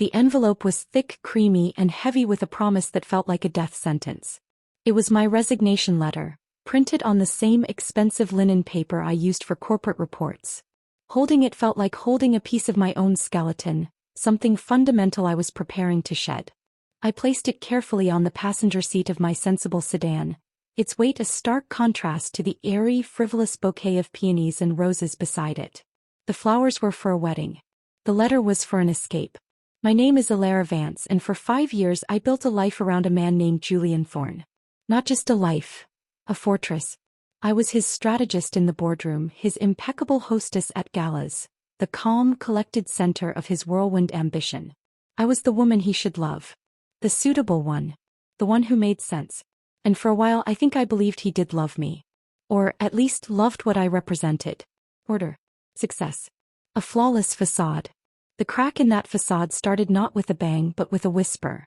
The envelope was thick, creamy, and heavy with a promise that felt like a death sentence. It was my resignation letter, printed on the same expensive linen paper I used for corporate reports. Holding it felt like holding a piece of my own skeleton, something fundamental I was preparing to shed. I placed it carefully on the passenger seat of my sensible sedan, its weight a stark contrast to the airy, frivolous bouquet of peonies and roses beside it. The flowers were for a wedding. The letter was for an escape. My name is Alara Vance, and for 5 years I built a life around a man named Julian Thorne. Not just a life, a fortress. I was his strategist in the boardroom, his impeccable hostess at galas, the calm, collected center of his whirlwind ambition. I was the woman he should love. The suitable one. The one who made sense. And for a while I think I believed he did love me. Or at least loved what I represented. Order. Success. A flawless facade. The crack in that facade started not with a bang but with a whisper.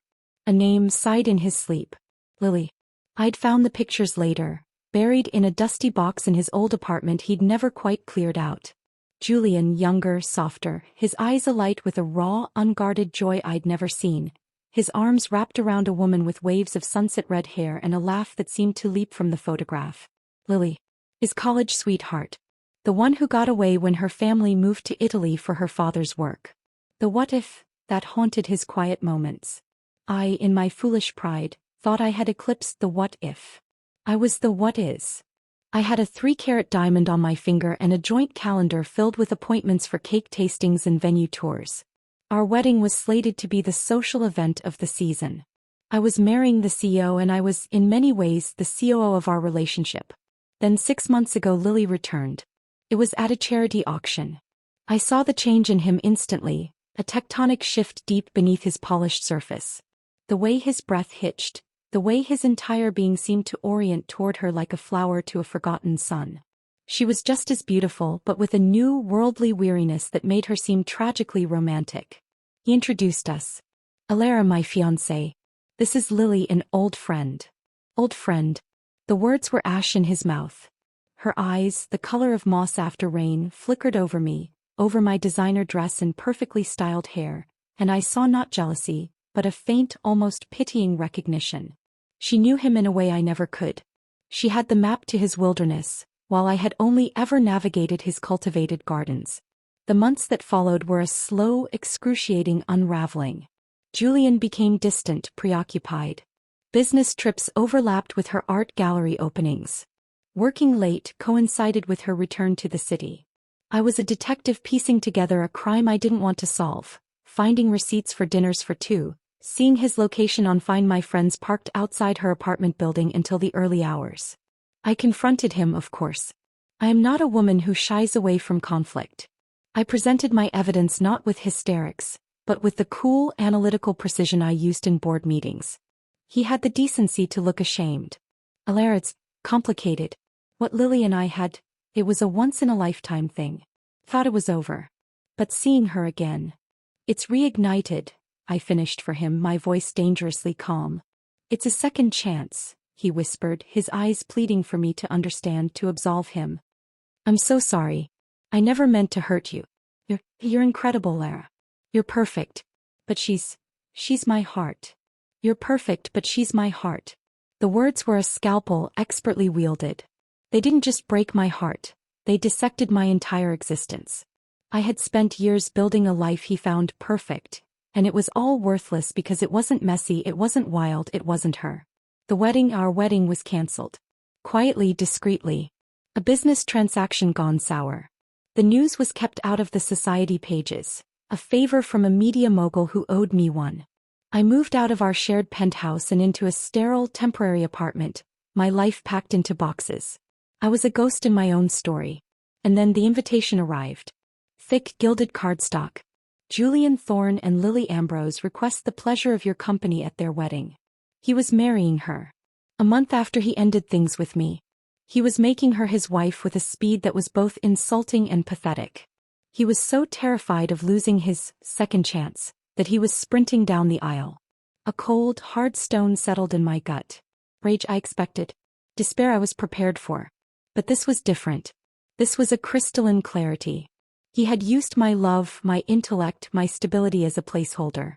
A name sighed in his sleep. Lily. I'd found the pictures later, buried in a dusty box in his old apartment he'd never quite cleared out. Julian, younger, softer, his eyes alight with a raw, unguarded joy I'd never seen. His arms wrapped around a woman with waves of sunset-red hair and a laugh that seemed to leap from the photograph. Lily. His college sweetheart. The one who got away when her family moved to Italy for her father's work. The what if that haunted his quiet moments. I, in my foolish pride, thought I had eclipsed the what if. I was the what is. I had a 3-carat diamond on my finger and a joint calendar filled with appointments for cake tastings and venue tours. Our wedding was slated to be the social event of the season. I was marrying the CEO and I was, in many ways, the COO of our relationship. Then 6 months ago Lily returned. It was at a charity auction. I saw the change in him instantly, a tectonic shift deep beneath his polished surface. The way his breath hitched, the way his entire being seemed to orient toward her like a flower to a forgotten sun. She was just as beautiful but with a new worldly weariness that made her seem tragically romantic. He introduced us. Alara, my fiancé. This is Lily, an old friend. Old friend. The words were ash in his mouth. Her eyes, the color of moss after rain, flickered over me, over my designer dress and perfectly styled hair, and I saw not jealousy, but a faint, almost pitying recognition. She knew him in a way I never could. She had the map to his wilderness, while I had only ever navigated his cultivated gardens. The months that followed were a slow, excruciating unraveling. Julian became distant, preoccupied. Business trips overlapped with her art gallery openings. Working late coincided with her return to the city. I was a detective piecing together a crime I didn't want to solve, finding receipts for dinners for two, seeing his location on Find My Friends parked outside her apartment building until the early hours. I confronted him, of course. I am not a woman who shies away from conflict. I presented my evidence not with hysterics, but with the cool, analytical precision I used in board meetings. He had the decency to look ashamed. Alara, it's complicated. What Lily and I had, it was a once-in-a-lifetime thing. Thought it was over. But seeing her again. It's reignited, I finished for him, my voice dangerously calm. It's a second chance, he whispered, his eyes pleading for me to understand, to absolve him. I'm so sorry. I never meant to hurt you. You're incredible, Lara. You're perfect. But she's my heart. You're perfect, but she's my heart. The words were a scalpel expertly wielded. They didn't just break my heart, they dissected my entire existence. I had spent years building a life he found perfect, and it was all worthless because it wasn't messy, it wasn't wild, it wasn't her. Our wedding was cancelled. Quietly, discreetly. A business transaction gone sour. The news was kept out of the society pages, a favor from a media mogul who owed me one. I moved out of our shared penthouse and into a sterile, temporary apartment, my life packed into boxes. I was a ghost in my own story. And then the invitation arrived. Thick, gilded cardstock. Julian Thorne and Lily Ambrose request the pleasure of your company at their wedding. He was marrying her. A month after he ended things with me. He was making her his wife with a speed that was both insulting and pathetic. He was so terrified of losing his second chance that he was sprinting down the aisle. A cold, hard stone settled in my gut. Rage I expected. Despair I was prepared for. But this was different. This was a crystalline clarity. He had used my love, my intellect, my stability as a placeholder.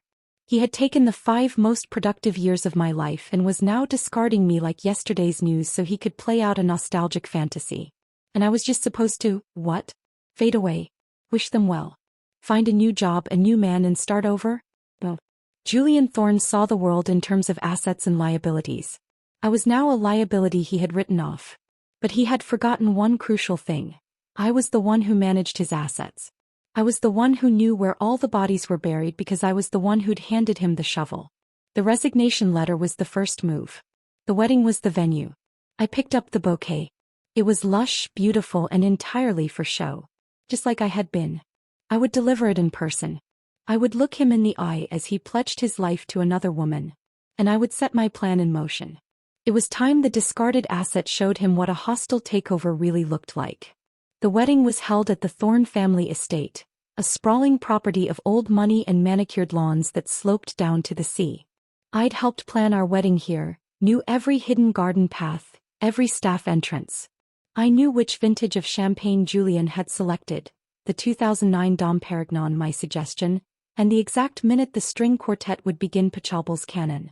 He had taken the 5 most productive years of my life and was now discarding me like yesterday's news so he could play out a nostalgic fantasy. And I was just supposed to, what? Fade away. Wish them well. Find a new job, a new man, and start over? Well, Julian Thorne saw the world in terms of assets and liabilities. I was now a liability he had written off. But he had forgotten one crucial thing. I was the one who managed his assets. I was the one who knew where all the bodies were buried because I was the one who'd handed him the shovel. The resignation letter was the first move. The wedding was the venue. I picked up the bouquet. It was lush, beautiful, and entirely for show. Just like I had been. I would deliver it in person. I would look him in the eye as he pledged his life to another woman. And I would set my plan in motion. It was time the discarded asset showed him what a hostile takeover really looked like. The wedding was held at the Thorne family estate, a sprawling property of old money and manicured lawns that sloped down to the sea. I'd helped plan our wedding here, knew every hidden garden path, every staff entrance. I knew which vintage of champagne Julian had selected, the 2009 Dom Perignon, my suggestion, and the exact minute the string quartet would begin Pachelbel's canon.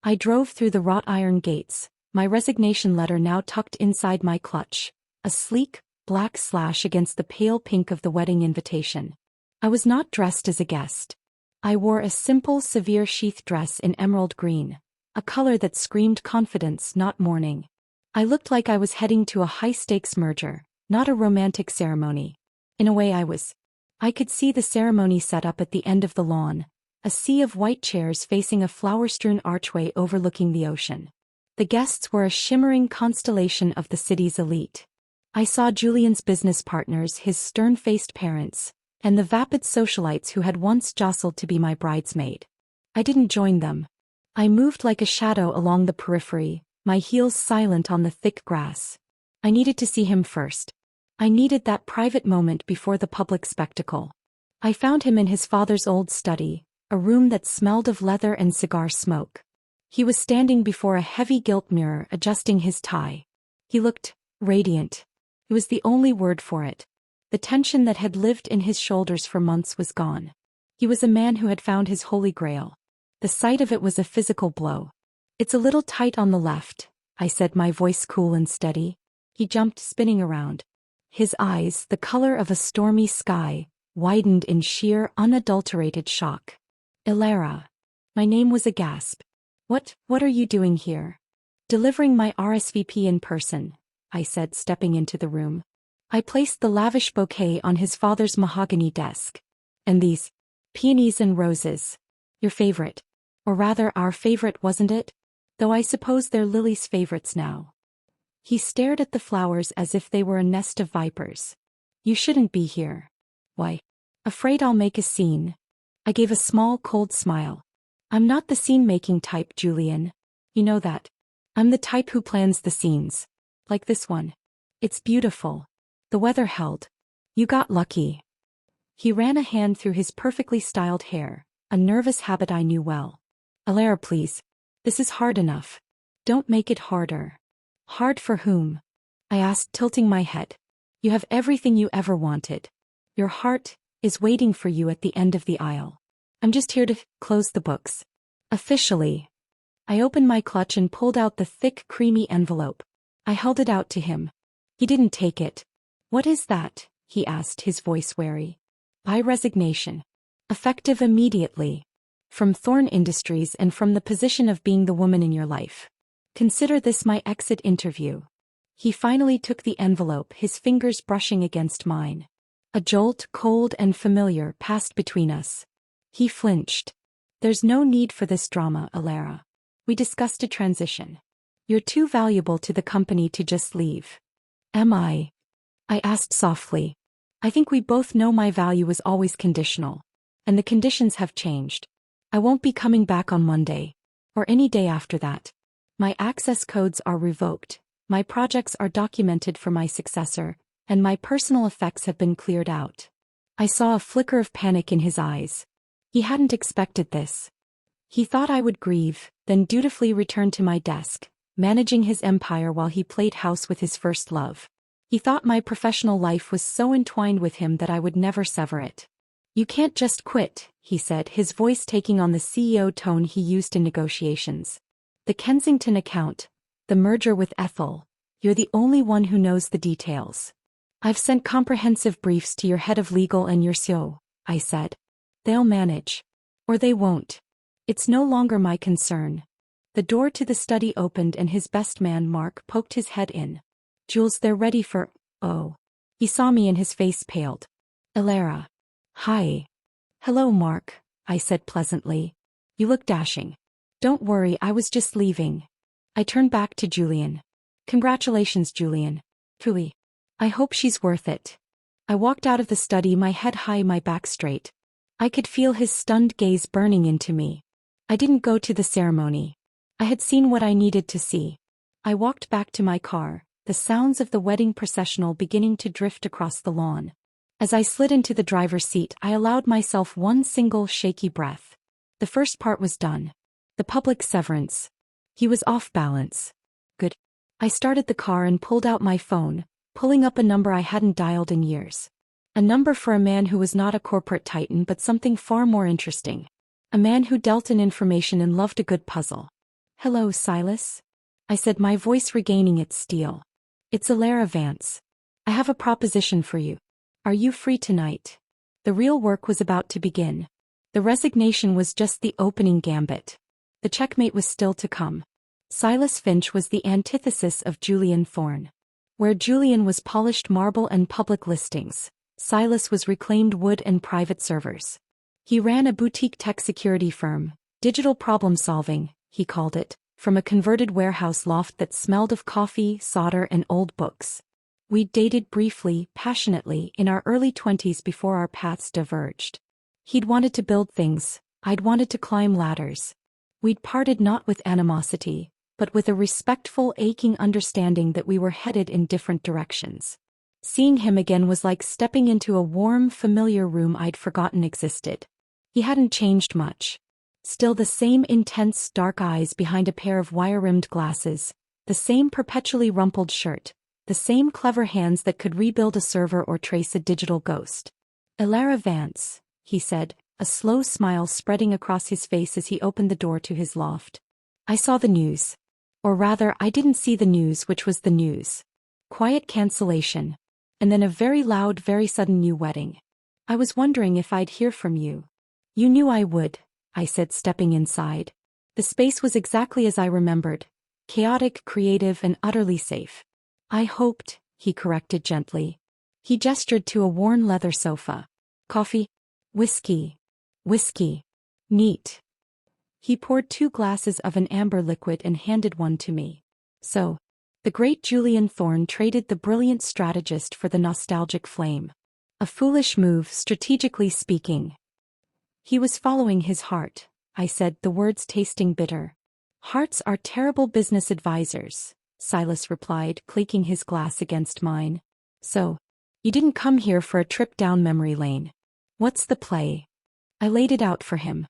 I drove through the wrought iron gates, my resignation letter now tucked inside my clutch, a sleek, black slash against the pale pink of the wedding invitation. I was not dressed as a guest. I wore a simple, severe sheath dress in emerald green, a color that screamed confidence, not mourning. I looked like I was heading to a high-stakes merger, not a romantic ceremony. In a way I was. I could see the ceremony set up at the end of the lawn, a sea of white chairs facing a flower-strewn archway overlooking the ocean. The guests were a shimmering constellation of the city's elite. I saw Julian's business partners, his stern-faced parents, and the vapid socialites who had once jostled to be my bridesmaid. I didn't join them. I moved like a shadow along the periphery, my heels silent on the thick grass. I needed to see him first. I needed that private moment before the public spectacle. I found him in his father's old study, a room that smelled of leather and cigar smoke. He was standing before a heavy gilt mirror adjusting his tie. He looked radiant. It was the only word for it. The tension that had lived in his shoulders for months was gone. He was a man who had found his holy grail. The sight of it was a physical blow. "It's a little tight on the left," I said, my voice cool and steady. He jumped, spinning around. His eyes, the color of a stormy sky, widened in sheer, unadulterated shock. "Elara." My name was a gasp. What are you doing here?" "Delivering my RSVP in person," I said, stepping into the room. I placed the lavish bouquet on his father's mahogany desk. "And these peonies and roses. Your favorite. Or rather, our favorite, wasn't it? Though I suppose they're Lily's favorites now." He stared at the flowers as if they were a nest of vipers. "You shouldn't be here." "Why?" "Afraid I'll make a scene." I gave a small, cold smile. "I'm not the scene-making type, Julian. You know that. I'm the type who plans the scenes. Like this one. It's beautiful. The weather held. You got lucky." He ran a hand through his perfectly styled hair, a nervous habit I knew well. "Elara, please. This is hard enough. Don't make it harder." "Hard for whom?" I asked, tilting my head. "You have everything you ever wanted. Your heart is waiting for you at the end of the aisle. I'm just here to close the books. Officially." I opened my clutch and pulled out the thick, creamy envelope. I held it out to him. He didn't take it. "What is that?" he asked, his voice wary. "By resignation. Effective immediately. From Thorne Industries and from the position of being the woman in your life. Consider this my exit interview." He finally took the envelope, his fingers brushing against mine. A jolt, cold and familiar, passed between us. He flinched. "There's no need for this drama, Elara. We discussed a transition. You're too valuable to the company to just leave." "Am I?" I asked softly. "I think we both know my value is always conditional. And the conditions have changed. I won't be coming back on Monday. Or any day after that. My access codes are revoked, my projects are documented for my successor, and my personal effects have been cleared out." I saw a flicker of panic in his eyes. He hadn't expected this. He thought I would grieve, then dutifully return to my desk, managing his empire while he played house with his first love. He thought my professional life was so entwined with him that I would never sever it. You can't just quit, he said, his voice taking on the CEO tone he used in negotiations. The Kensington account, the merger with Ethel, you're the only one who knows the details. I've sent comprehensive briefs to your head of legal and your CEO, I said. They'll manage. Or they won't. It's no longer my concern. The door to the study opened and his best man Mark poked his head in. Jules, they're ready for, oh. He saw me and his face paled. Elara. Hi. Hello, Mark, I said pleasantly. You look dashing. Don't worry, I was just leaving. I turned back to Julian. Congratulations, Julian. Truly. I hope she's worth it. I walked out of the study, my head high, my back straight. I could feel his stunned gaze burning into me. I didn't go to the ceremony. I had seen what I needed to see. I walked back to my car, the sounds of the wedding processional beginning to drift across the lawn. As I slid into the driver's seat, I allowed myself one single shaky breath. The first part was done. The public severance. He was off balance. Good. I started the car and pulled out my phone, pulling up a number I hadn't dialed in years. A number for a man who was not a corporate titan but something far more interesting. A man who dealt in information and loved a good puzzle. Hello, Silas? I said, my voice regaining its steel. It's Elara Vance. I have a proposition for you. Are you free tonight? The real work was about to begin. The resignation was just the opening gambit. The checkmate was still to come. Silas Finch was the antithesis of Julian Thorne. Where Julian was polished marble and public listings, Silas was reclaimed wood and private servers. He ran a boutique tech security firm, digital problem-solving, he called it, from a converted warehouse loft that smelled of coffee, solder, and old books. We'd dated briefly, passionately, in our early 20s before our paths diverged. He'd wanted to build things, I'd wanted to climb ladders. We'd parted not with animosity, but with a respectful, aching understanding that we were headed in different directions. Seeing him again was like stepping into a warm, familiar room I'd forgotten existed. He hadn't changed much. Still the same intense, dark eyes behind a pair of wire-rimmed glasses, the same perpetually rumpled shirt, the same clever hands that could rebuild a server or trace a digital ghost. Elara Vance, he said, a slow smile spreading across his face as he opened the door to his loft. I saw the news. Or rather, I didn't see the news, which was the news. Quiet cancellation. And then a very loud, very sudden new wedding. I was wondering if I'd hear from you. You knew I would, I said, stepping inside. The space was exactly as I remembered. Chaotic, creative, and utterly safe. I hoped, he corrected gently. He gestured to a worn leather sofa. Coffee? Whiskey. Whiskey. Neat. He poured 2 glasses of an amber liquid and handed one to me. So, the great Julian Thorne traded the brilliant strategist for the nostalgic flame. A foolish move, strategically speaking. He was following his heart, I said, the words tasting bitter. Hearts are terrible business advisors, Silas replied, clinking his glass against mine. So, you didn't come here for a trip down memory lane. What's the play? I laid it out for him.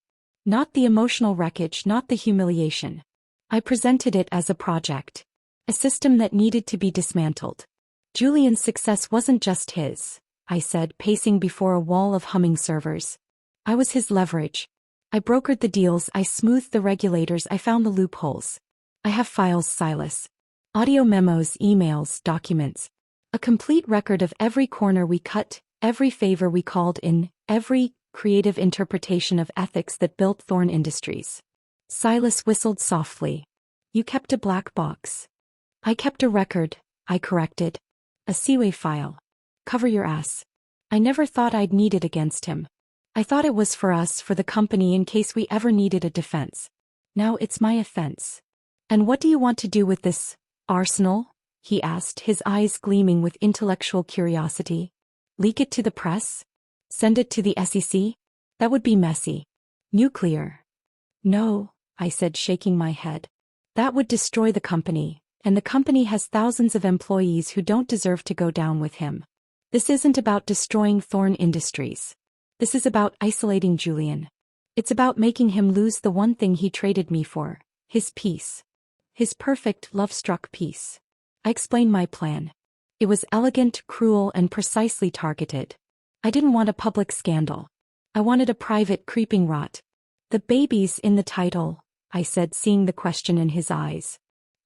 Not the emotional wreckage, not the humiliation. I presented it as a project. A system that needed to be dismantled. Julian's success wasn't just his, I said, pacing before a wall of humming servers. I was his leverage. I brokered the deals, I smoothed the regulators, I found the loopholes. I have files, Silas. Audio memos, emails, documents. A complete record of every corner we cut, every favor we called in, every creative interpretation of ethics that built Thorne Industries. Silas whistled softly. You kept a black box. I kept a record, I corrected. A Seaway file. Cover your ass. I never thought I'd need it against him. I thought it was for us, for the company, in case we ever needed a defense. Now it's my offense. And what do you want to do with this arsenal? He asked, his eyes gleaming with intellectual curiosity. Leak it to the press? Send it to the SEC? That would be messy. Nuclear. No, I said, shaking my head. That would destroy the company, and the company has thousands of employees who don't deserve to go down with him. This isn't about destroying Thorne Industries. This is about isolating Julian. It's about making him lose the one thing he traded me for, his peace. His perfect, love-struck peace. I explained my plan. It was elegant, cruel, and precisely targeted. I didn't want a public scandal. I wanted a private creeping rot. The babies in the title, I said, seeing the question in his eyes.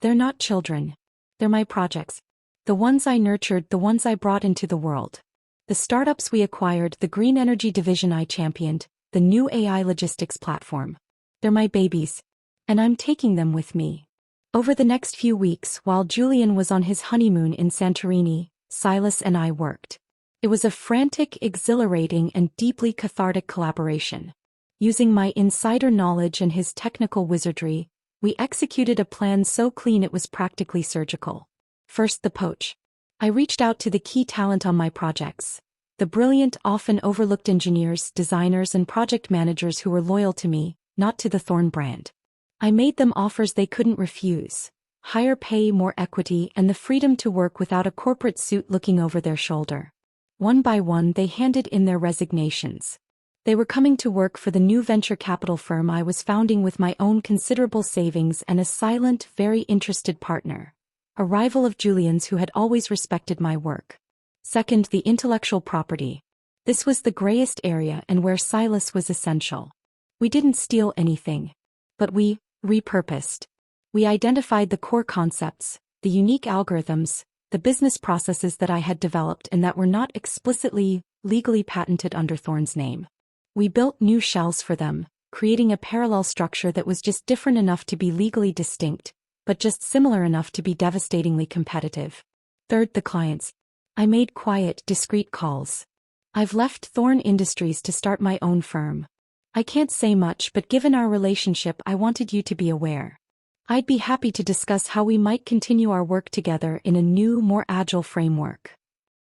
They're not children. They're my projects. The ones I nurtured, the ones I brought into the world. The startups we acquired, the green energy division I championed, the new AI logistics platform. They're my babies. And I'm taking them with me. Over the next few weeks, while Julian was on his honeymoon in Santorini, Silas and I worked. It was a frantic, exhilarating, and deeply cathartic collaboration. Using my insider knowledge and his technical wizardry, we executed a plan so clean it was practically surgical. First, the poach. I reached out to the key talent on my projects. The brilliant, often overlooked engineers, designers, and project managers who were loyal to me, not to the Thorn brand. I made them offers they couldn't refuse. Higher pay, more equity, and the freedom to work without a corporate suit looking over their shoulder. One by one, they handed in their resignations. They were coming to work for the new venture capital firm I was founding with my own considerable savings and a silent, very interested partner. A rival of Julian's who had always respected my work. Second, the intellectual property. This was the grayest area and where Silas was essential. We didn't steal anything. But we repurposed. We identified the core concepts, the unique algorithms, the business processes that I had developed and that were not explicitly, legally patented under Thorn's name. We built new shells for them, creating a parallel structure that was just different enough to be legally distinct, but just similar enough to be devastatingly competitive. Third, the clients. I made quiet, discreet calls. I've left Thorn Industries to start my own firm. I can't say much, but given our relationship, I wanted you to be aware. I'd be happy to discuss how we might continue our work together in a new, more agile framework.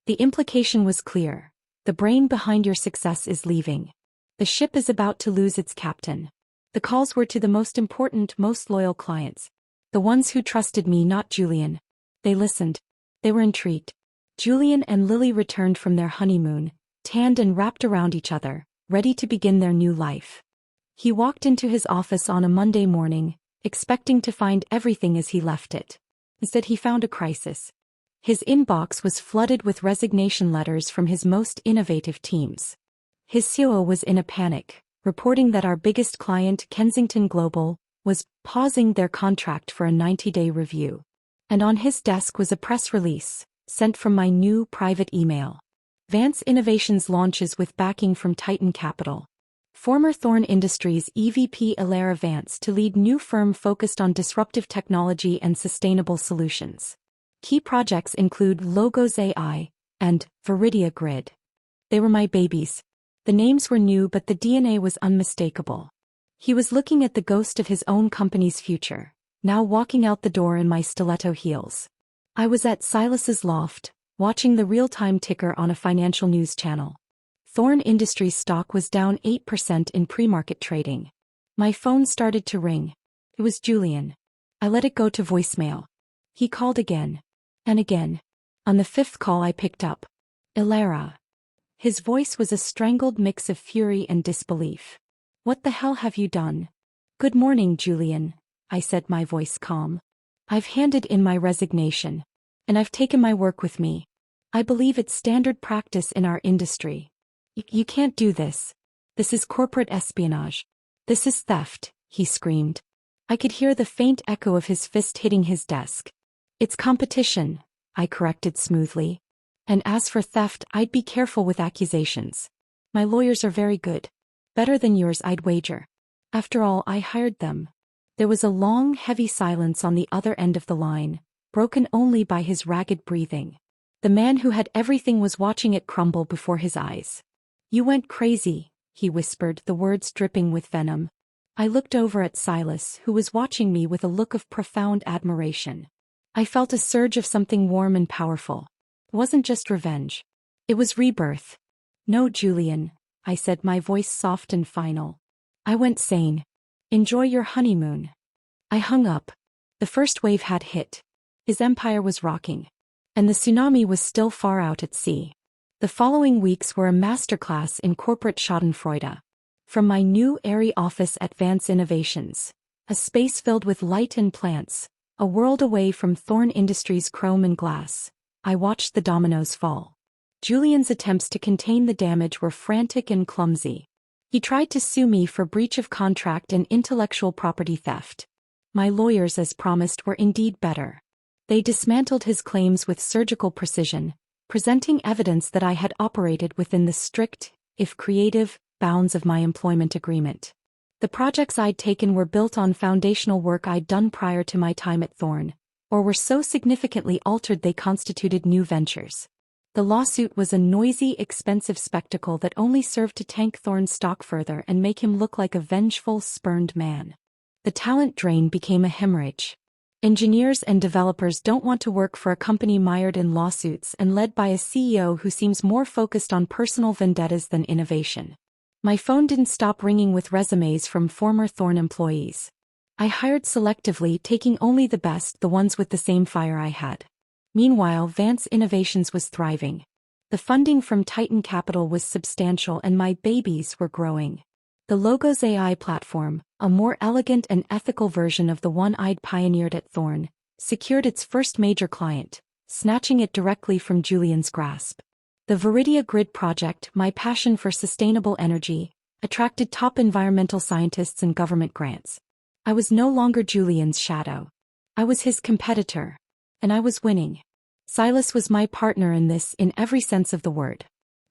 The implication was clear. The brain behind your success is leaving. The ship is about to lose its captain. The calls were to the most important, most loyal clients. The ones who trusted me, not Julian. They listened. They were intrigued. Julian and Lily returned from their honeymoon, tanned and wrapped around each other, ready to begin their new life. He walked into his office on a Monday morning, expecting to find everything as he left it. Instead, he found a crisis. His inbox was flooded with resignation letters from his most innovative teams. His CEO was in a panic, reporting that our biggest client, Kensington Global, was pausing their contract for a 90-day review. And on his desk was a press release, sent from my new private email. Vance Innovations launches with backing from Titan Capital. Former Thorn Industries EVP Ilara Vance to lead new firm focused on disruptive technology and sustainable solutions. Key projects include Logos AI and Viridia Grid. They were my babies. The names were new, but the DNA was unmistakable. He was looking at the ghost of his own company's future, now walking out the door in my stiletto heels. I was at Silas's loft, watching the real-time ticker on a financial news channel. Thorn Industries stock was down 8% in pre-market trading. My phone started to ring. It was Julian. I let it go to voicemail. He called again. And again. On the fifth call I picked up. Ilara. His voice was a strangled mix of fury and disbelief. What the hell have you done? Good morning, Julian, I said, my voice calm. I've handed in my resignation. And I've taken my work with me. I believe it's standard practice in our industry. You can't do this. This is corporate espionage. This is theft, he screamed. I could hear the faint echo of his fist hitting his desk. It's competition, I corrected smoothly. And as for theft, I'd be careful with accusations. My lawyers are very good. Better than yours, I'd wager. After all, I hired them. There was a long, heavy silence on the other end of the line, broken only by his ragged breathing. The man who had everything was watching it crumble before his eyes. You went crazy, he whispered, the words dripping with venom. I looked over at Silas, who was watching me with a look of profound admiration. I felt a surge of something warm and powerful. It wasn't just revenge. It was rebirth. No, Julian, I said, my voice soft and final. I went sane. Enjoy your honeymoon. I hung up. The first wave had hit. His empire was rocking. And the tsunami was still far out at sea. The following weeks were a masterclass in corporate schadenfreude. From my new airy office at Vance Innovations, a space filled with light and plants, a world away from Thorn Industries' chrome and glass, I watched the dominoes fall. Julian's attempts to contain the damage were frantic and clumsy. He tried to sue me for breach of contract and intellectual property theft. My lawyers, as promised, were indeed better. They dismantled his claims with surgical precision, presenting evidence that I had operated within the strict, if creative, bounds of my employment agreement. The projects I'd taken were built on foundational work I'd done prior to my time at Thorne, or were so significantly altered they constituted new ventures. The lawsuit was a noisy, expensive spectacle that only served to tank Thorne's stock further and make him look like a vengeful, spurned man. The talent drain became a hemorrhage. Engineers and developers don't want to work for a company mired in lawsuits and led by a CEO who seems more focused on personal vendettas than innovation. My phone didn't stop ringing with resumes from former Thorne employees. I hired selectively, taking only the best, the ones with the same fire I had. Meanwhile, Vance Innovations was thriving. The funding from Titan Capital was substantial and my babies were growing. The Logos AI platform, a more elegant and ethical version of the one I'd pioneered at Thorne, secured its first major client, snatching it directly from Julian's grasp. The Viridia Grid project, my passion for sustainable energy, attracted top environmental scientists and government grants. I was no longer Julian's shadow. I was his competitor. And I was winning. Silas was my partner in this in every sense of the word.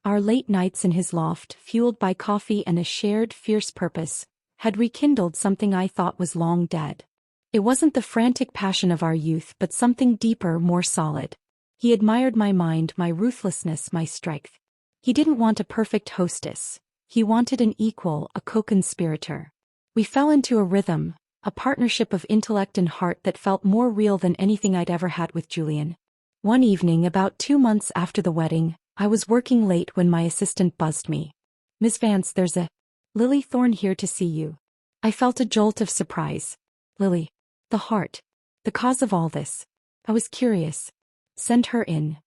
Our late nights in his loft, fueled by coffee and a shared, fierce purpose, had rekindled something I thought was long dead. It wasn't the frantic passion of our youth but something deeper, more solid. He admired my mind, my ruthlessness, my strength. He didn't want a perfect hostess. He wanted an equal, a co-conspirator. We fell into a rhythm, a partnership of intellect and heart that felt more real than anything I'd ever had with Julian. One evening, about 2 months after the wedding, I was working late when my assistant buzzed me. "Miss Vance, there's a Lily Thorne here to see you." I felt a jolt of surprise. Lily. The heart. The cause of all this. I was curious. "Send her in."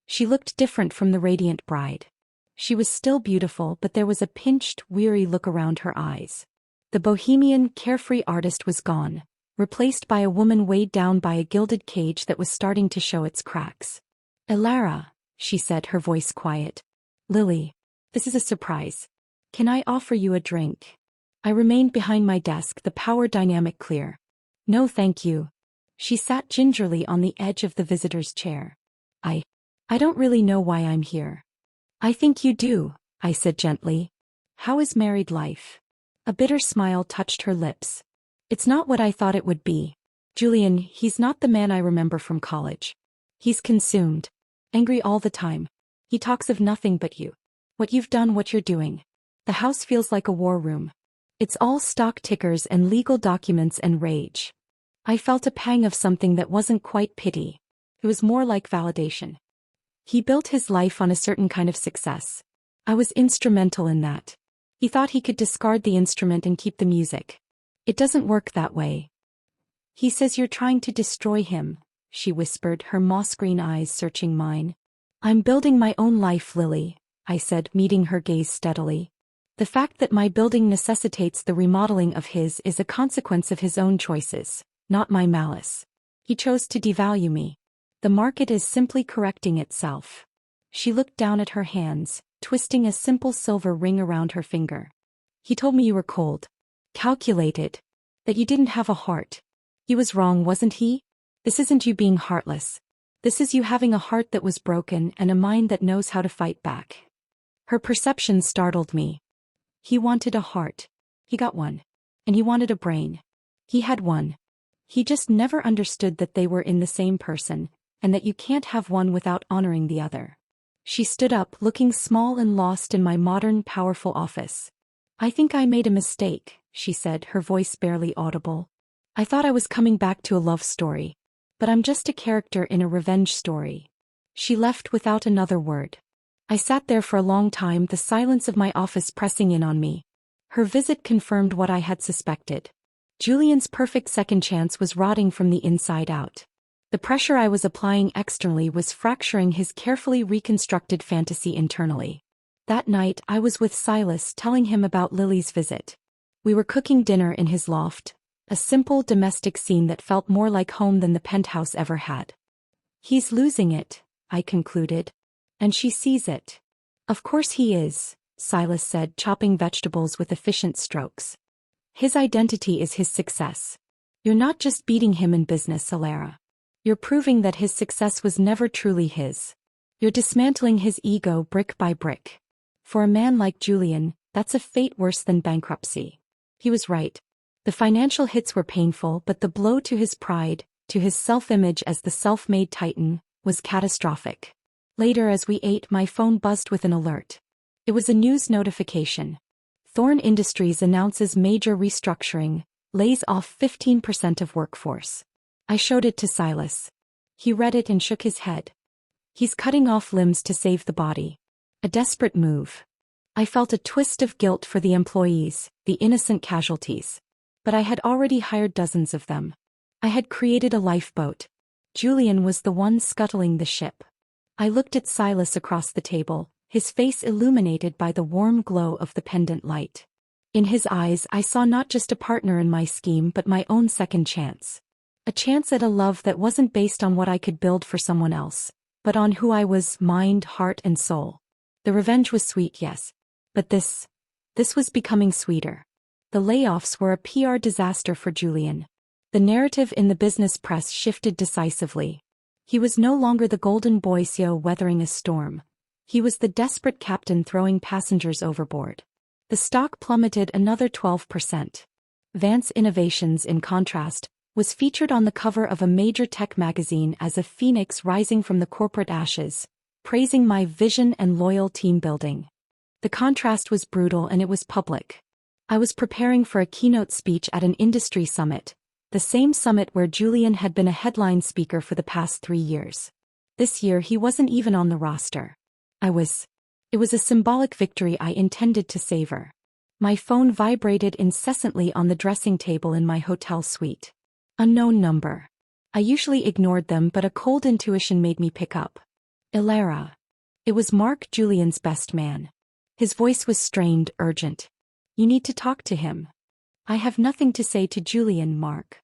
She looked different from the radiant bride. She was still beautiful, but there was a pinched, weary look around her eyes. The bohemian, carefree artist was gone, replaced by a woman weighed down by a gilded cage that was starting to show its cracks. "Elara," she said, her voice quiet. "Lily, this is a surprise. Can I offer you a drink?" I remained behind my desk, the power dynamic clear. "No thank you." She sat gingerly on the edge of the visitor's chair. I don't really know why I'm here." "I think you do," I said gently. "How is married life?" A bitter smile touched her lips. "It's not what I thought it would be. Julian, he's not the man I remember from college. He's consumed. Angry all the time. He talks of nothing but you. What you've done, what you're doing. The house feels like a war room. It's all stock tickers and legal documents and rage." I felt a pang of something that wasn't quite pity. It was more like validation. He built his life on a certain kind of success. I was instrumental in that. He thought he could discard the instrument and keep the music. It doesn't work that way. "He says you're trying to destroy him," she whispered, her moss-green eyes searching mine. "I'm building my own life, Lily," I said, meeting her gaze steadily. "The fact that my building necessitates the remodeling of his is a consequence of his own choices, not my malice. He chose to devalue me. The market is simply correcting itself." She looked down at her hands, twisting a simple silver ring around her finger. "He told me you were cold. Calculated. That you didn't have a heart. He was wrong, wasn't he? This isn't you being heartless. This is you having a heart that was broken and a mind that knows how to fight back." Her perception startled me. He wanted a heart. He got one. And he wanted a brain. He had one. He just never understood that they were in the same person, and that you can't have one without honoring the other. She stood up, looking small and lost in my modern, powerful office. "I think I made a mistake," she said, her voice barely audible. "I thought I was coming back to a love story. But I'm just a character in a revenge story." She left without another word. I sat there for a long time, the silence of my office pressing in on me. Her visit confirmed what I had suspected. Julian's perfect second chance was rotting from the inside out. The pressure I was applying externally was fracturing his carefully reconstructed fantasy internally. That night I was with Silas, telling him about Lily's visit. We were cooking dinner in his loft, a simple domestic scene that felt more like home than the penthouse ever had. "He's losing it," I concluded. "And she sees it." "Of course he is," Silas said, chopping vegetables with efficient strokes. His identity is his success. You're not just beating him in business, Alara. You're proving that his success was never truly his. You're dismantling his ego brick by brick. For a man like Julian, that's a fate worse than bankruptcy. He was right. The financial hits were painful, but the blow to his pride, to his self-image as the self-made titan, was catastrophic. Later as we ate, my phone buzzed with an alert. It was a news notification. Thorne Industries announces major restructuring, lays off 15% of workforce. I showed it to Silas. He read it and shook his head. He's cutting off limbs to save the body. A desperate move. I felt a twist of guilt for the employees, the innocent casualties. But I had already hired dozens of them. I had created a lifeboat. Julian was the one scuttling the ship. I looked at Silas across the table, his face illuminated by the warm glow of the pendant light. In his eyes I saw not just a partner in my scheme but my own second chance. A chance at a love that wasn't based on what I could build for someone else, but on who I was, mind, heart and soul. The revenge was sweet, yes. But this was becoming sweeter. The layoffs were a PR disaster for Julian. The narrative in the business press shifted decisively. He was no longer the golden boy CEO weathering a storm. He was the desperate captain throwing passengers overboard. The stock plummeted another 12%. Vance Innovations, in contrast, was featured on the cover of a major tech magazine as a phoenix rising from the corporate ashes, praising my vision and loyal team building. The contrast was brutal and it was public. I was preparing for a keynote speech at an industry summit, the same summit where Julian had been a headline speaker for the past 3 years. This year he wasn't even on the roster. It was a symbolic victory I intended to savor. My phone vibrated incessantly on the dressing table in my hotel suite. Unknown number. I usually ignored them, but a cold intuition made me pick up. Alara. It was Mark, Julian's best man. His voice was strained, urgent. You need to talk to him. I have nothing to say to Julian, Mark.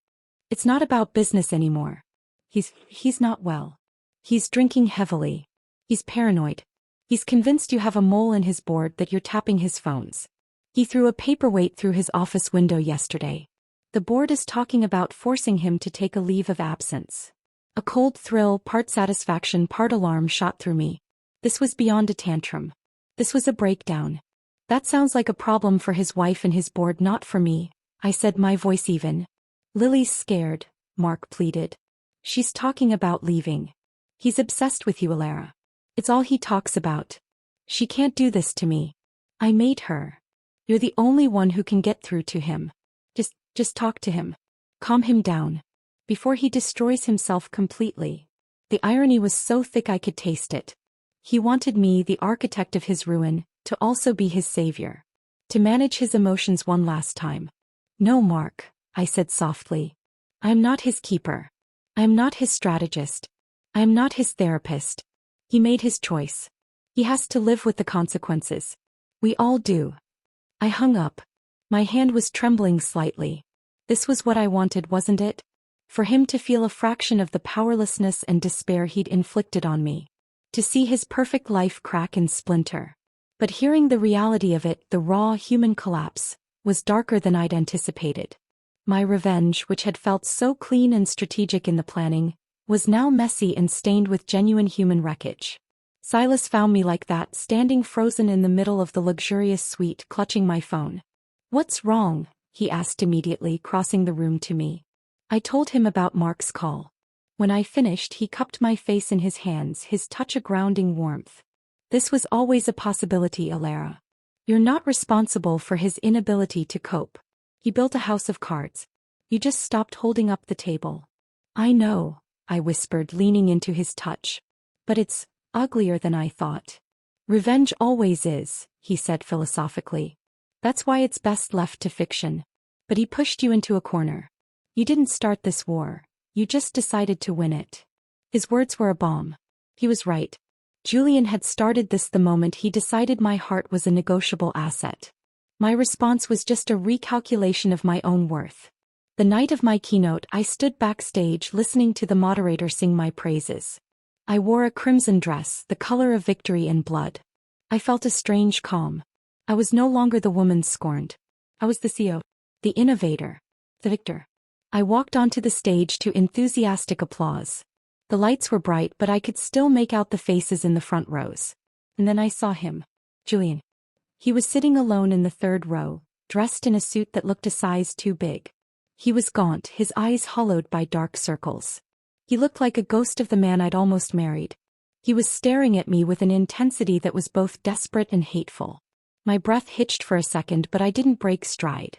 It's not about business anymore. He's not well. He's drinking heavily. He's paranoid. He's convinced you have a mole in his board, that you're tapping his phones. He threw a paperweight through his office window yesterday. The board is talking about forcing him to take a leave of absence. A cold thrill, part satisfaction, part alarm shot through me. This was beyond a tantrum. This was a breakdown. That sounds like a problem for his wife and his board, not for me, I said, my voice even. Lily's scared, Mark pleaded. She's talking about leaving. He's obsessed with you, Alara. It's all he talks about. She can't do this to me. I made her. You're the only one who can get through to him. Just talk to him. Calm him down. Before he destroys himself completely. The irony was so thick I could taste it. He wanted me, the architect of his ruin, to also be his savior. To manage his emotions one last time. No, Mark, I said softly. I am not his keeper. I am not his strategist. I am not his therapist. He made his choice. He has to live with the consequences. We all do. I hung up. My hand was trembling slightly. This was what I wanted, wasn't it? For him to feel a fraction of the powerlessness and despair he'd inflicted on me. To see his perfect life crack and splinter. But hearing the reality of it, the raw human collapse, was darker than I'd anticipated. My revenge, which had felt so clean and strategic in the planning, was now messy and stained with genuine human wreckage. Silas found me like that, standing frozen in the middle of the luxurious suite, clutching my phone. What's wrong? He asked immediately, crossing the room to me. I told him about Mark's call. When I finished, he cupped my face in his hands, his touch a grounding warmth. This was always a possibility, Alara. You're not responsible for his inability to cope. He built a house of cards. You just stopped holding up the table. I know, I whispered, leaning into his touch. But it's uglier than I thought. Revenge always is, he said philosophically. That's why it's best left to fiction. But he pushed you into a corner. You didn't start this war. You just decided to win it. His words were a bomb. He was right. Julian had started this the moment he decided my heart was a negotiable asset. My response was just a recalculation of my own worth. The night of my keynote, I stood backstage listening to the moderator sing my praises. I wore a crimson dress, the color of victory and blood. I felt a strange calm. I was no longer the woman scorned. I was the CEO, the innovator, the victor. I walked onto the stage to enthusiastic applause. The lights were bright, but I could still make out the faces in the front rows. And then I saw him. Julian. He was sitting alone in the third row, dressed in a suit that looked a size too big. He was gaunt, his eyes hollowed by dark circles. He looked like a ghost of the man I'd almost married. He was staring at me with an intensity that was both desperate and hateful. My breath hitched for a second, but I didn't break stride.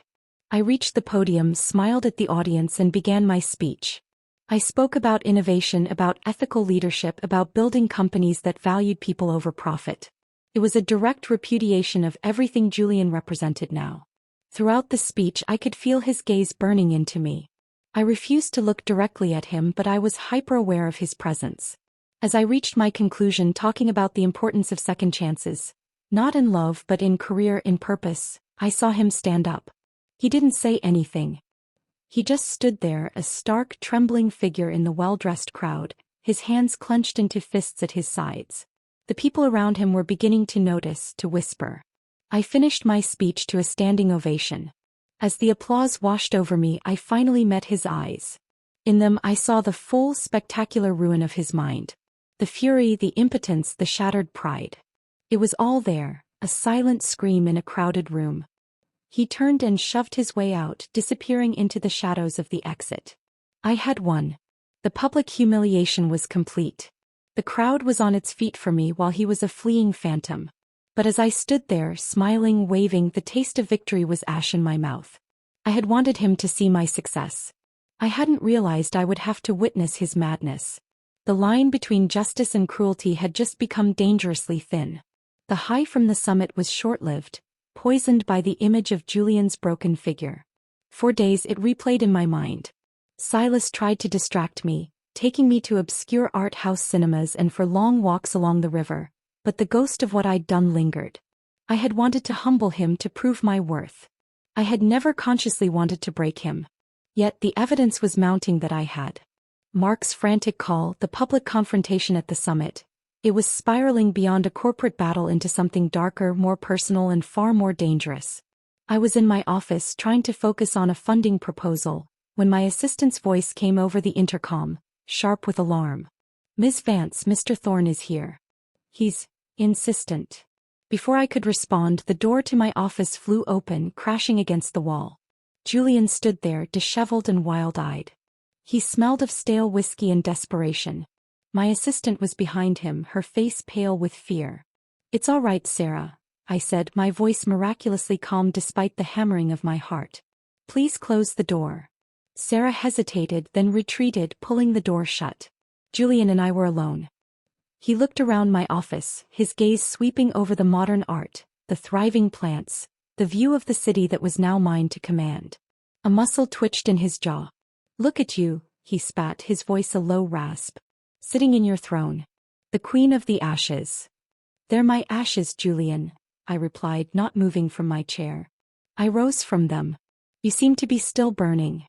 I reached the podium, smiled at the audience, and began my speech. I spoke about innovation, about ethical leadership, about building companies that valued people over profit. It was a direct repudiation of everything Julian represented now. Throughout the speech, I could feel his gaze burning into me. I refused to look directly at him, but I was hyper-aware of his presence. As I reached my conclusion, talking about the importance of second chances, not in love but in career, in purpose, I saw him stand up. He didn't say anything. He just stood there, a stark, trembling figure in the well-dressed crowd, his hands clenched into fists at his sides. The people around him were beginning to notice, to whisper. I finished my speech to a standing ovation. As the applause washed over me, I finally met his eyes. In them I saw the full, spectacular ruin of his mind. The fury, the impotence, the shattered pride. It was all there, a silent scream in a crowded room. He turned and shoved his way out, disappearing into the shadows of the exit. I had won. The public humiliation was complete. The crowd was on its feet for me while he was a fleeing phantom. But as I stood there, smiling, waving, the taste of victory was ash in my mouth. I had wanted him to see my success. I hadn't realized I would have to witness his madness. The line between justice and cruelty had just become dangerously thin. The high from the summit was short-lived, poisoned by the image of Julian's broken figure. For days it replayed in my mind. Silas tried to distract me, taking me to obscure art house cinemas and for long walks along the river, but the ghost of what I'd done lingered. I had wanted to humble him, to prove my worth. I had never consciously wanted to break him. Yet the evidence was mounting that I had. Mark's frantic call, the public confrontation at the summit. It was spiraling beyond a corporate battle into something darker, more personal, and far more dangerous. I was in my office trying to focus on a funding proposal, when my assistant's voice came over the intercom, sharp with alarm. "Ms. Vance, Mr. Thorne is here. He's insistent." Before I could respond, the door to my office flew open, crashing against the wall. Julian stood there, disheveled and wild-eyed. He smelled of stale whiskey and desperation. My assistant was behind him, her face pale with fear. "It's all right, Sarah," I said, my voice miraculously calm despite the hammering of my heart. "Please close the door." Sarah hesitated, then retreated, pulling the door shut. Julian and I were alone. He looked around my office, his gaze sweeping over the modern art, the thriving plants, the view of the city that was now mine to command. A muscle twitched in his jaw. "Look at you," he spat, his voice a low rasp. "Sitting in your throne. The queen of the ashes." "They're my ashes, Julian," I replied, not moving from my chair. I rose from them. "You seem to be still burning."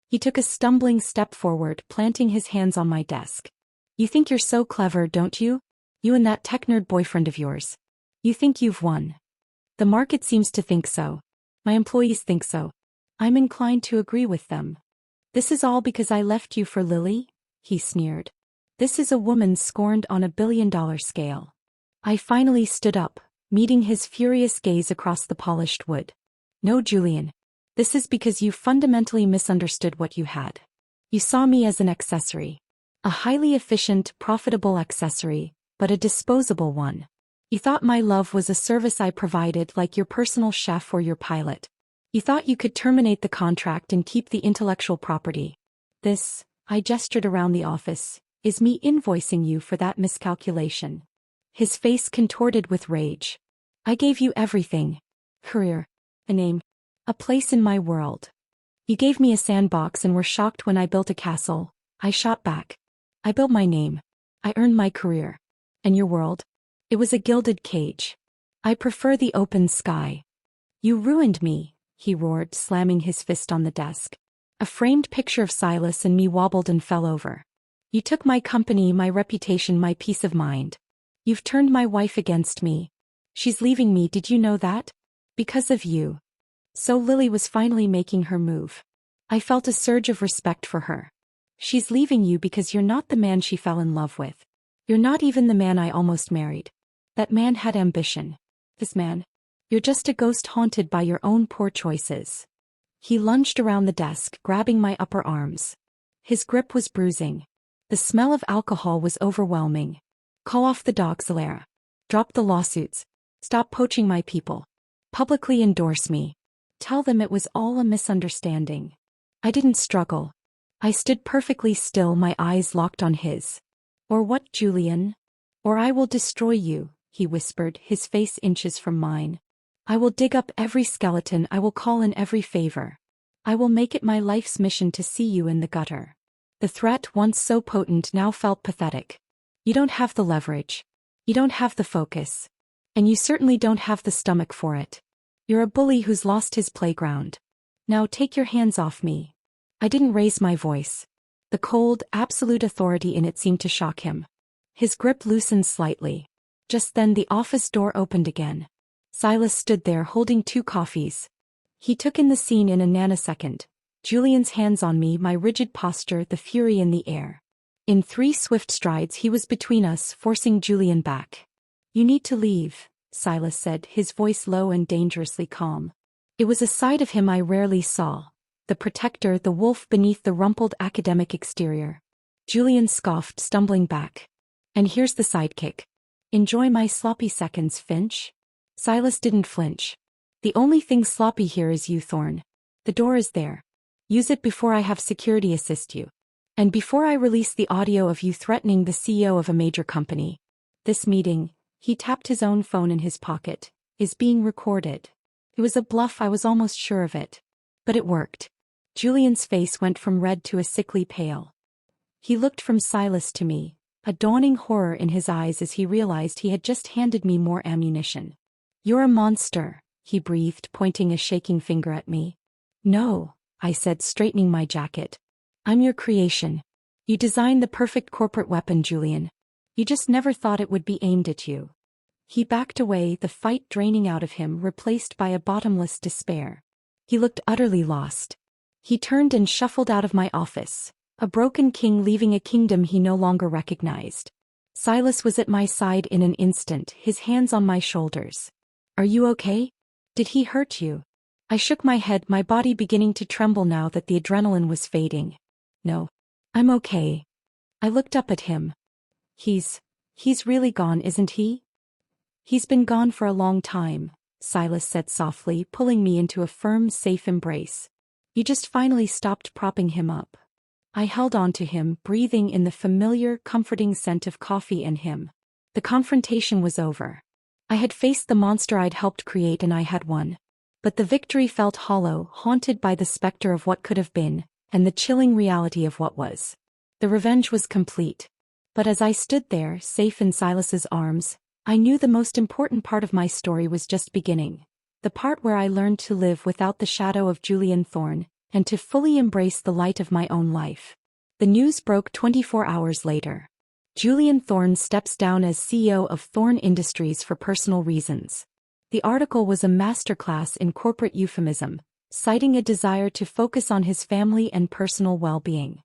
He took a stumbling step forward, planting his hands on my desk. "You think you're so clever, don't you? You and that tech-nerd boyfriend of yours. You think you've won. The market seems to think so. My employees think so. I'm inclined to agree with them. This is all because I left you for Lily?" he sneered. "This is a woman scorned on a billion-dollar scale." I finally stood up, meeting his furious gaze across the polished wood. "No, Julian. This is because you fundamentally misunderstood what you had. You saw me as an accessory. A highly efficient, profitable accessory, but a disposable one. You thought my love was a service I provided, like your personal chef or your pilot. You thought you could terminate the contract and keep the intellectual property. This," I gestured around the office, "is me invoicing you for that miscalculation." His face contorted with rage. "I gave you everything. Career. A name. A place in my world. You gave me a sandbox and were shocked when I built a castle." I shot back. "I built my name. I earned my career. And your world? It was a gilded cage. I prefer the open sky." "You ruined me," he roared, slamming his fist on the desk. A framed picture of Silas and me wobbled and fell over. "You took my company, my reputation, my peace of mind. You've turned my wife against me. She's leaving me, did you know that? Because of you. So Lily was finally making her move. I felt a surge of respect for her. She's leaving you because you're not the man she fell in love with. You're not even the man I almost married. That man had ambition. This man. You're just a ghost haunted by your own poor choices. He lunged around the desk, grabbing my upper arms. His grip was bruising. The smell of alcohol was overwhelming. Call off the dogs, Alara. Drop the lawsuits. Stop poaching my people. Publicly endorse me. Tell them it was all a misunderstanding. I didn't struggle. I stood perfectly still, my eyes locked on his. Or what, Julian? Or I will destroy you, he whispered, his face inches from mine. I will dig up every skeleton, I will call in every favor. I will make it my life's mission to see you in the gutter. The threat, once so potent, now felt pathetic. You don't have the leverage. You don't have the focus. And you certainly don't have the stomach for it. You're a bully who's lost his playground. Now take your hands off me. I didn't raise my voice. The cold, absolute authority in it seemed to shock him. His grip loosened slightly. Just then the office door opened again. Silas stood there holding 2 coffees. He took in the scene in a nanosecond. Julian's hands on me, my rigid posture, the fury in the air. In 3 swift strides he was between us, forcing Julian back. You need to leave, Silas said, his voice low and dangerously calm. It was a side of him I rarely saw. The protector, the wolf beneath the rumpled academic exterior. Julian scoffed, stumbling back. And here's the sidekick. Enjoy my sloppy seconds, Finch? Silas didn't flinch. The only thing sloppy here is you, Thorn. The door is there. Use it before I have security assist you. And before I release the audio of you threatening the CEO of a major company. This meeting, he tapped his own phone in his pocket, is being recorded. It was a bluff, I was almost sure of it. But it worked. Julian's face went from red to a sickly pale. He looked from Silas to me, a dawning horror in his eyes as he realized he had just handed me more ammunition. You're a monster, he breathed, pointing a shaking finger at me. No, I said, straightening my jacket. I'm your creation. You designed the perfect corporate weapon, Julian. You just never thought it would be aimed at you. He backed away, the fight draining out of him, replaced by a bottomless despair. He looked utterly lost. He turned and shuffled out of my office, a broken king leaving a kingdom he no longer recognized. Silas was at my side in an instant, his hands on my shoulders. Are you okay? Did he hurt you? I shook my head, my body beginning to tremble now that the adrenaline was fading. No. I'm okay. I looked up at him. He's really gone, isn't he? He's been gone for a long time, Silas said softly, pulling me into a firm, safe embrace. You just finally stopped propping him up. I held on to him, breathing in the familiar, comforting scent of coffee and him. The confrontation was over. I had faced the monster I'd helped create and I had won. But the victory felt hollow, haunted by the specter of what could have been, and the chilling reality of what was. The revenge was complete. But as I stood there, safe in Silas's arms, I knew the most important part of my story was just beginning. The part where I learned to live without the shadow of Julian Thorn, and to fully embrace the light of my own life. The news broke 24 hours later. Julian Thorn steps down as CEO of Thorn Industries for personal reasons. The article was a masterclass in corporate euphemism, citing a desire to focus on his family and personal well-being.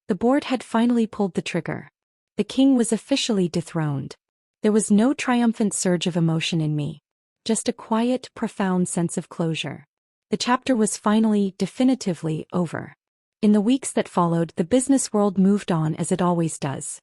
The board had finally pulled the trigger. The king was officially dethroned. There was no triumphant surge of emotion in me. Just a quiet, profound sense of closure. The chapter was finally, definitively, over. In the weeks that followed, the business world moved on as it always does.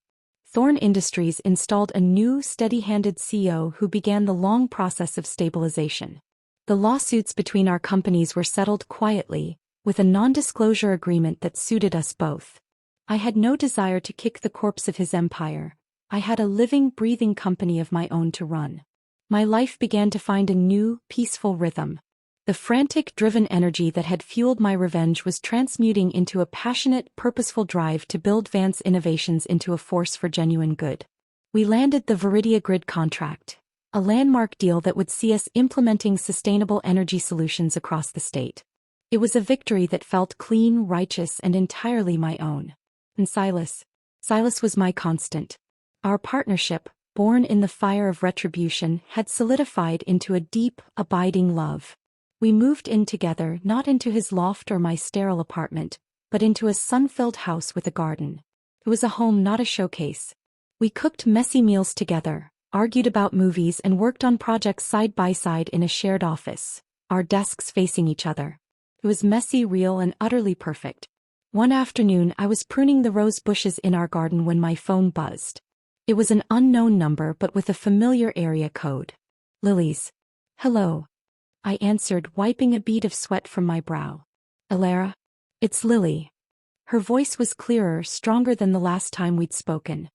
Thorn Industries installed a new, steady-handed CEO who began the long process of stabilization. The lawsuits between our companies were settled quietly, with a non-disclosure agreement that suited us both. I had no desire to kick the corpse of his empire. I had a living, breathing company of my own to run. My life began to find a new, peaceful rhythm. The frantic, driven energy that had fueled my revenge was transmuting into a passionate, purposeful drive to build Vance Innovations into a force for genuine good. We landed the Viridia Grid contract, a landmark deal that would see us implementing sustainable energy solutions across the state. It was a victory that felt clean, righteous, and entirely my own. And Silas was my constant. Our partnership, born in the fire of retribution, had solidified into a deep, abiding love. We moved in together, not into his loft or my sterile apartment, but into a sun-filled house with a garden. It was a home, not a showcase. We cooked messy meals together, argued about movies, and worked on projects side by side in a shared office, our desks facing each other. It was messy, real, and utterly perfect. One afternoon I was pruning the rose bushes in our garden when my phone buzzed. It was an unknown number but with a familiar area code. Lily's. Hello. I answered, wiping a bead of sweat from my brow. Alara? It's Lily. Her voice was clearer, stronger than the last time we'd spoken.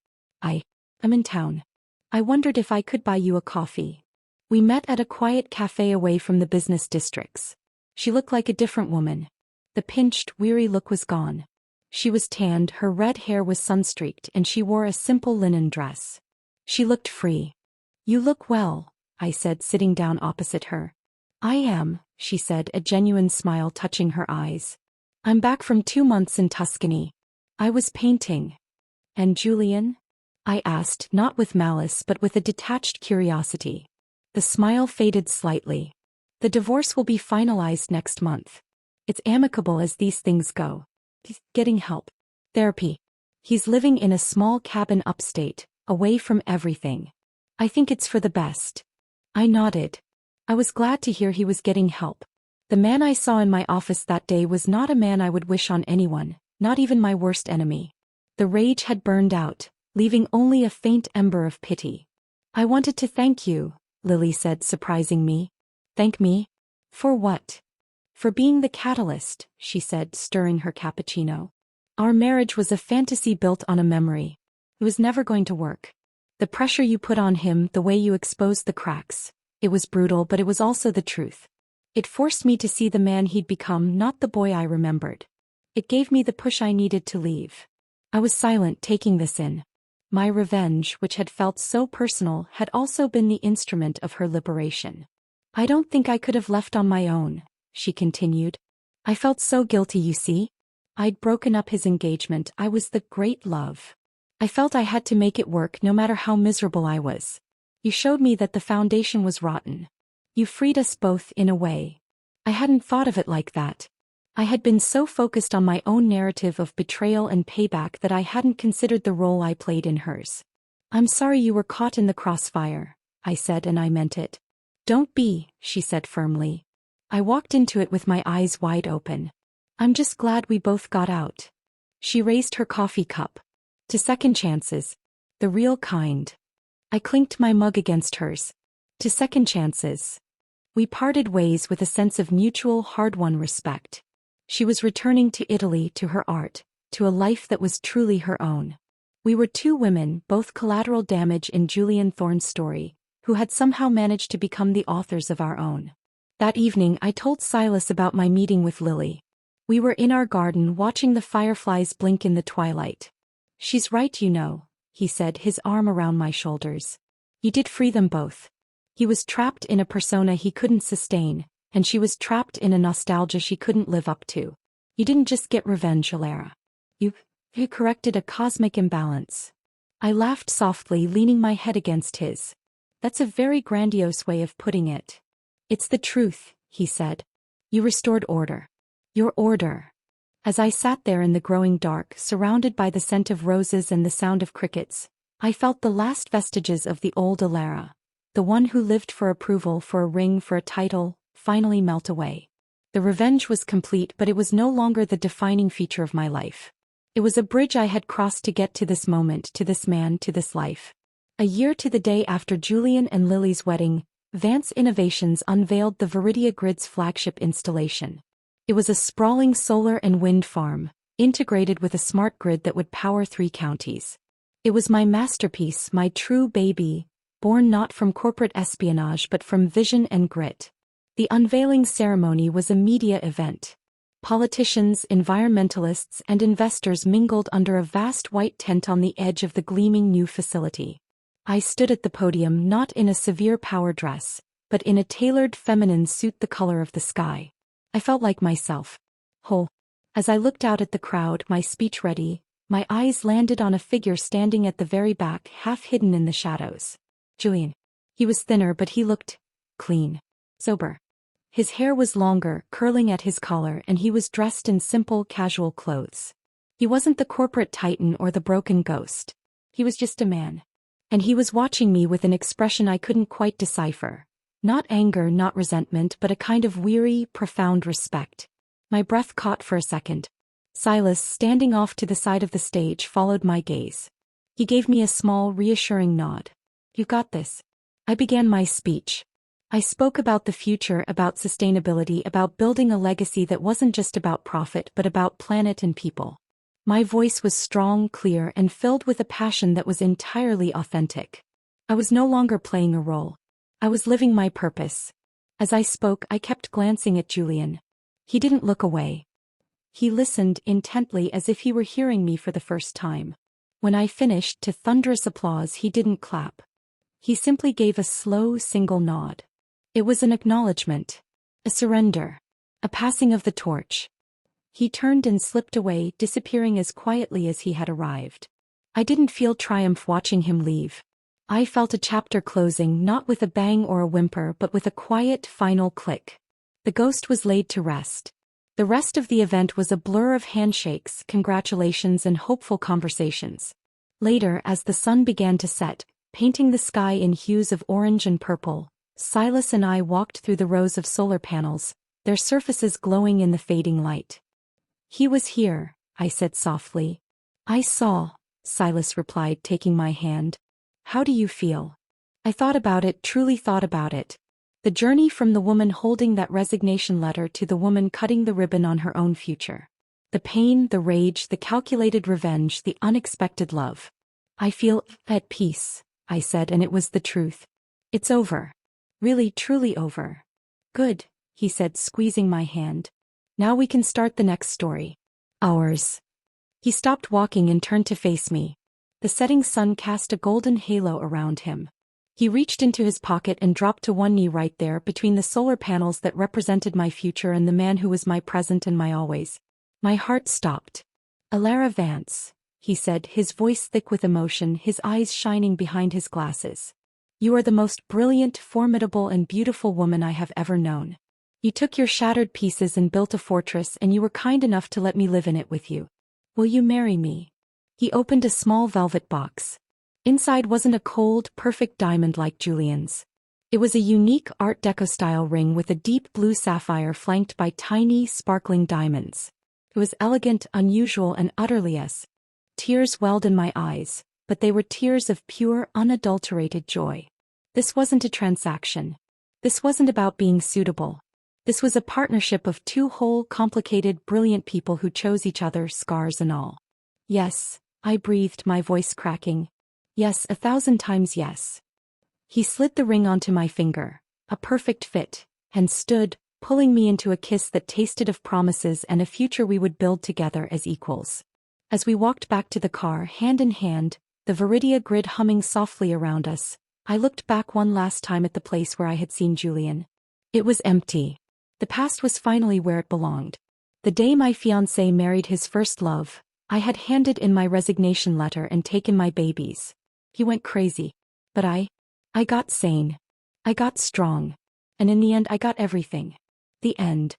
I'm in town. I wondered if I could buy you a coffee. We met at a quiet cafe away from the business districts. She looked like a different woman. The pinched, weary look was gone. She was tanned, her red hair was sun-streaked, and she wore a simple linen dress. She looked free. You look well, I said, sitting down opposite her. I am, she said, a genuine smile touching her eyes. I'm back from 2 months in Tuscany. I was painting. And Julian? I asked, not with malice but with a detached curiosity. The smile faded slightly. The divorce will be finalized next month. It's amicable as these things go. He's getting help. Therapy. He's living in a small cabin upstate, away from everything. I think it's for the best. I nodded. I was glad to hear he was getting help. The man I saw in my office that day was not a man I would wish on anyone, not even my worst enemy. The rage had burned out, leaving only a faint ember of pity. I wanted to thank you, Lily said, surprising me. Thank me? For what? For being the catalyst, she said, stirring her cappuccino. Our marriage was a fantasy built on a memory. It was never going to work. The pressure you put on him, the way you exposed the cracks. It was brutal, but it was also the truth. It forced me to see the man he'd become, not the boy I remembered. It gave me the push I needed to leave. I was silent, taking this in. My revenge, which had felt so personal, had also been the instrument of her liberation. I don't think I could have left on my own, she continued. I felt so guilty, you see. I'd broken up his engagement. I was the great love. I felt I had to make it work no matter how miserable I was. You showed me that the foundation was rotten. You freed us both in a way. I hadn't thought of it like that. I had been so focused on my own narrative of betrayal and payback that I hadn't considered the role I played in hers. I'm sorry you were caught in the crossfire, I said, and I meant it. Don't be, she said firmly. I walked into it with my eyes wide open. I'm just glad we both got out. She raised her coffee cup. To second chances. The real kind. I clinked my mug against hers. To second chances. We parted ways with a sense of mutual, hard-won respect. She was returning to Italy, to her art, to a life that was truly her own. We were two women, both collateral damage in Julian Thorne's story, who had somehow managed to become the authors of our own. That evening I told Silas about my meeting with Lily. We were in our garden watching the fireflies blink in the twilight. She's right, you know, he said, his arm around my shoulders. You did free them both. He was trapped in a persona he couldn't sustain, and she was trapped in a nostalgia she couldn't live up to. You didn't just get revenge, Alara. You corrected a cosmic imbalance. I laughed softly, leaning my head against his. That's a very grandiose way of putting it. It's the truth, he said. You restored order. Your order. As I sat there in the growing dark, surrounded by the scent of roses and the sound of crickets, I felt the last vestiges of the old Alara, the one who lived for approval, for a ring, for a title, finally melt away. The revenge was complete, but it was no longer the defining feature of my life. It was a bridge I had crossed to get to this moment, to this man, to this life. A year to the day after Julian and Lily's wedding, Vance Innovations unveiled the Viridia Grid's flagship installation. It was a sprawling solar and wind farm, integrated with a smart grid that would power 3 counties. It was my masterpiece, my true baby, born not from corporate espionage but from vision and grit. The unveiling ceremony was a media event. Politicians, environmentalists, and investors mingled under a vast white tent on the edge of the gleaming new facility. I stood at the podium, not in a severe power dress, but in a tailored feminine suit the color of the sky. I felt like myself. Whole. As I looked out at the crowd, my speech ready, My eyes landed on a figure standing at the very back, half hidden in the shadows. Julian. He was thinner, but he looked clean. Sober. His hair was longer, curling at his collar, and he was dressed in simple, casual clothes. He wasn't the corporate titan or the broken ghost. He was just a man. And he was watching me with an expression I couldn't quite decipher. Not anger, not resentment, but a kind of weary, profound respect. My breath caught for a second. Silas, standing off to the side of the stage, followed my gaze. He gave me a small, reassuring nod. "You got this." I began my speech. I spoke about the future, about sustainability, about building a legacy that wasn't just about profit but about planet and people. My voice was strong, clear, and filled with a passion that was entirely authentic. I was no longer playing a role. I was living my purpose. As I spoke, I kept glancing at Julian. He didn't look away. He listened intently, as if he were hearing me for the first time. When I finished, to thunderous applause, he didn't clap. He simply gave a slow, single nod. It was an acknowledgement. A surrender. A passing of the torch. He turned and slipped away, disappearing as quietly as he had arrived. I didn't feel triumph watching him leave. I felt a chapter closing, not with a bang or a whimper, but with a quiet, final click. The ghost was laid to rest. The rest of the event was a blur of handshakes, congratulations, and hopeful conversations. Later, as the sun began to set, painting the sky in hues of orange and purple, Silas and I walked through the rows of solar panels, their surfaces glowing in the fading light. "He was here," I said softly. "I saw," Silas replied, taking my hand. "How do you feel?" I thought about it, truly thought about it. The journey from the woman holding that resignation letter to the woman cutting the ribbon on her own future. The pain, the rage, the calculated revenge, the unexpected love. "I feel at peace," I said, and it was the truth. "It's over. Really, truly over." "Good," he said, squeezing my hand. "Now we can start the next story. Ours." He stopped walking and turned to face me. The setting sun cast a golden halo around him. He reached into his pocket and dropped to one knee right there between the solar panels that represented my future and the man who was my present and my always. My heart stopped. "Alara Vance," he said, his voice thick with emotion, his eyes shining behind his glasses. "You are the most brilliant, formidable, and beautiful woman I have ever known. You took your shattered pieces and built a fortress, and you were kind enough to let me live in it with you. Will you marry me?" He opened a small velvet box. Inside wasn't a cold, perfect diamond like Julian's. It was a unique Art Deco-style ring with a deep blue sapphire flanked by tiny, sparkling diamonds. It was elegant, unusual, and utterly us. Tears welled in my eyes, but they were tears of pure, unadulterated joy. This wasn't a transaction. This wasn't about being suitable. This was a partnership of two whole, complicated, brilliant people who chose each other, scars and all. "Yes," I breathed, my voice cracking. "Yes, 1,000 times yes." He slid the ring onto my finger, a perfect fit, and stood, pulling me into a kiss that tasted of promises and a future we would build together as equals. As we walked back to the car, hand in hand, the Viridia grid humming softly around us, I looked back one last time at the place where I had seen Julian. It was empty. The past was finally where it belonged. The day my fiancé married his first love, I had handed in my resignation letter and taken my babies. He went crazy. But I got sane. I got strong. And in the end I got everything. The end.